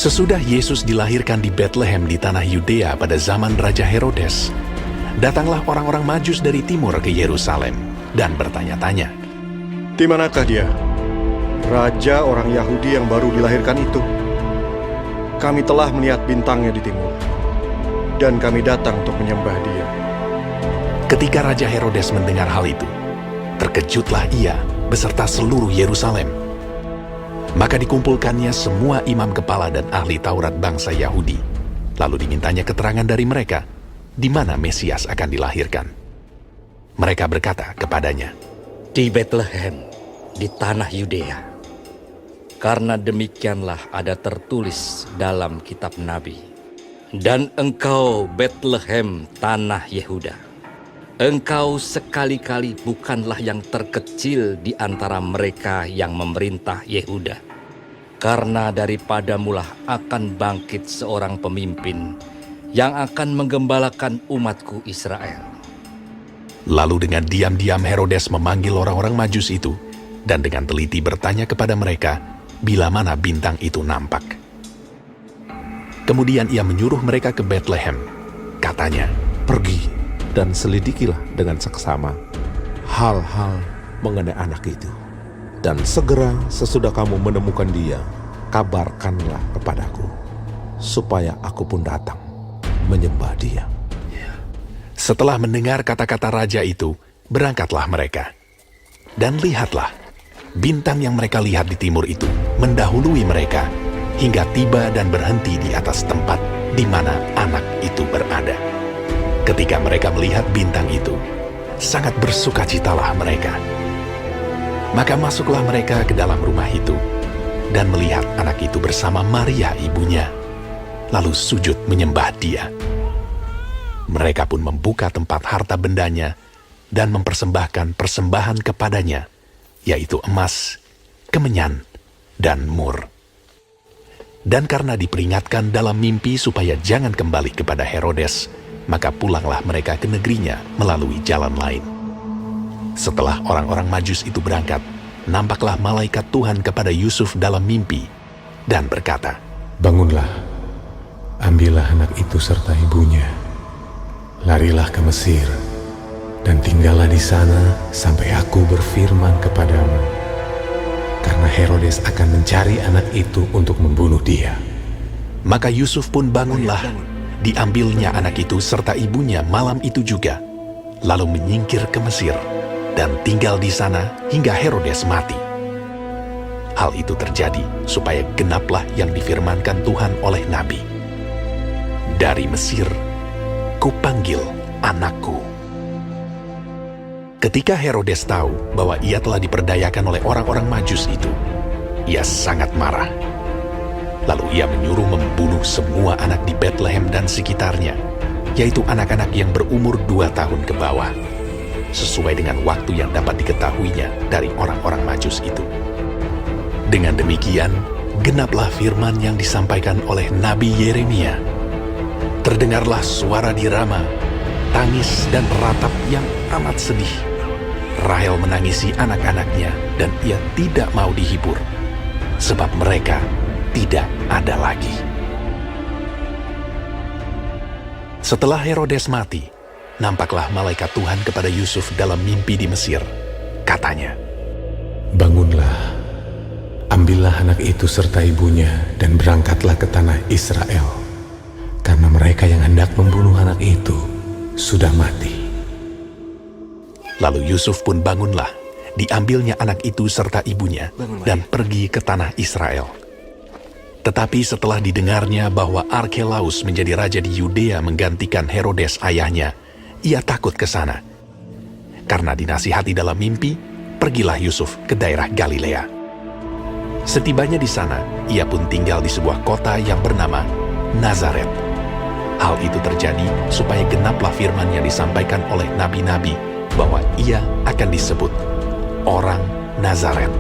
Sesudah Yesus dilahirkan di Betlehem di tanah Yudea pada zaman Raja Herodes, datanglah orang-orang Majus dari timur ke Yerusalem dan bertanya-tanya, "Di manakah dia? Raja orang Yahudi yang baru dilahirkan itu. Kami telah melihat bintangnya di timur, dan kami datang untuk menyembah dia." Ketika Raja Herodes mendengar hal itu, terkejutlah ia beserta seluruh Yerusalem. Maka dikumpulkannya semua imam kepala dan ahli Taurat bangsa Yahudi. Lalu dimintanya keterangan dari mereka, di mana Mesias akan dilahirkan. Mereka berkata kepadanya, "Di Betlehem, di tanah Yudea. Karena demikianlah ada tertulis dalam kitab Nabi. Dan engkau Betlehem tanah Yehuda, engkau sekali-kali bukanlah yang terkecil di antara mereka yang memerintah Yehuda. Karena daripadamulah akan bangkit seorang pemimpin yang akan menggembalakan umatku Israel." Lalu dengan diam-diam Herodes memanggil orang-orang Majus itu, dan dengan teliti bertanya kepada mereka, bila mana bintang itu nampak. Kemudian ia menyuruh mereka ke Betlehem. Katanya, "Pergi dan selidikilah dengan seksama hal-hal mengenai anak itu. Dan segera sesudah kamu menemukan dia, kabarkanlah kepadaku, supaya aku pun datang menyembah dia." Setelah mendengar kata-kata raja itu, berangkatlah mereka. Dan lihatlah, bintang yang mereka lihat di timur itu mendahului mereka, hingga tiba dan berhenti di atas tempat di mana anak itu berada. Ketika mereka melihat bintang itu, sangat bersukacitalah mereka. Maka masuklah mereka ke dalam rumah itu, dan melihat anak itu bersama Maria ibunya, lalu sujud menyembah dia. Mereka pun membuka tempat harta bendanya, dan mempersembahkan persembahan kepadanya, yaitu emas, kemenyan, dan mur. Dan karena diperingatkan dalam mimpi supaya jangan kembali kepada Herodes, maka pulanglah mereka ke negerinya melalui jalan lain. Setelah orang-orang Majus itu berangkat, nampaklah malaikat Tuhan kepada Yusuf dalam mimpi, dan berkata, "Bangunlah, ambillah anak itu serta ibunya, larilah ke Mesir, dan tinggallah di sana sampai aku berfirman kepadamu. Karena Herodes akan mencari anak itu untuk membunuh dia." Maka Yusuf pun bangunlah, diambilnya anak itu serta ibunya malam itu juga, lalu menyingkir ke Mesir, dan tinggal di sana hingga Herodes mati. Hal itu terjadi supaya genaplah yang difirmankan Tuhan oleh Nabi. "Dari Mesir, kupanggil anakku." Ketika Herodes tahu bahwa ia telah diperdayakan oleh orang-orang Majus itu, ia sangat marah. Lalu ia menyuruh membunuh semua anak di Betlehem dan sekitarnya, yaitu anak-anak yang berumur 2 tahun ke bawah, sesuai dengan waktu yang dapat diketahuinya dari orang-orang Majus itu. Dengan demikian, genaplah firman yang disampaikan oleh Nabi Yeremia. Terdengarlah suara di Rama, tangis dan ratap yang amat sedih. Rahel menangisi anak-anaknya, dan ia tidak mau dihibur, sebab mereka tidak ada lagi. Setelah Herodes mati, nampaklah malaikat Tuhan kepada Yusuf dalam mimpi di Mesir. Katanya, "Bangunlah, ambillah anak itu serta ibunya, dan berangkatlah ke tanah Israel, karena mereka yang hendak membunuh anak itu sudah mati." Lalu Yusuf pun bangunlah, diambilnya anak itu serta ibunya, dan pergi ke tanah Israel. Tetapi setelah didengarnya bahwa Arkelaus menjadi raja di Yudea menggantikan Herodes ayahnya, ia takut ke sana. Karena dinasihati dalam mimpi, pergilah Yusuf ke daerah Galilea. Setibanya di sana, ia pun tinggal di sebuah kota yang bernama Nazaret. Hal itu terjadi supaya genaplah firman yang disampaikan oleh nabi-nabi, bahwa ia akan disebut orang Nazaret.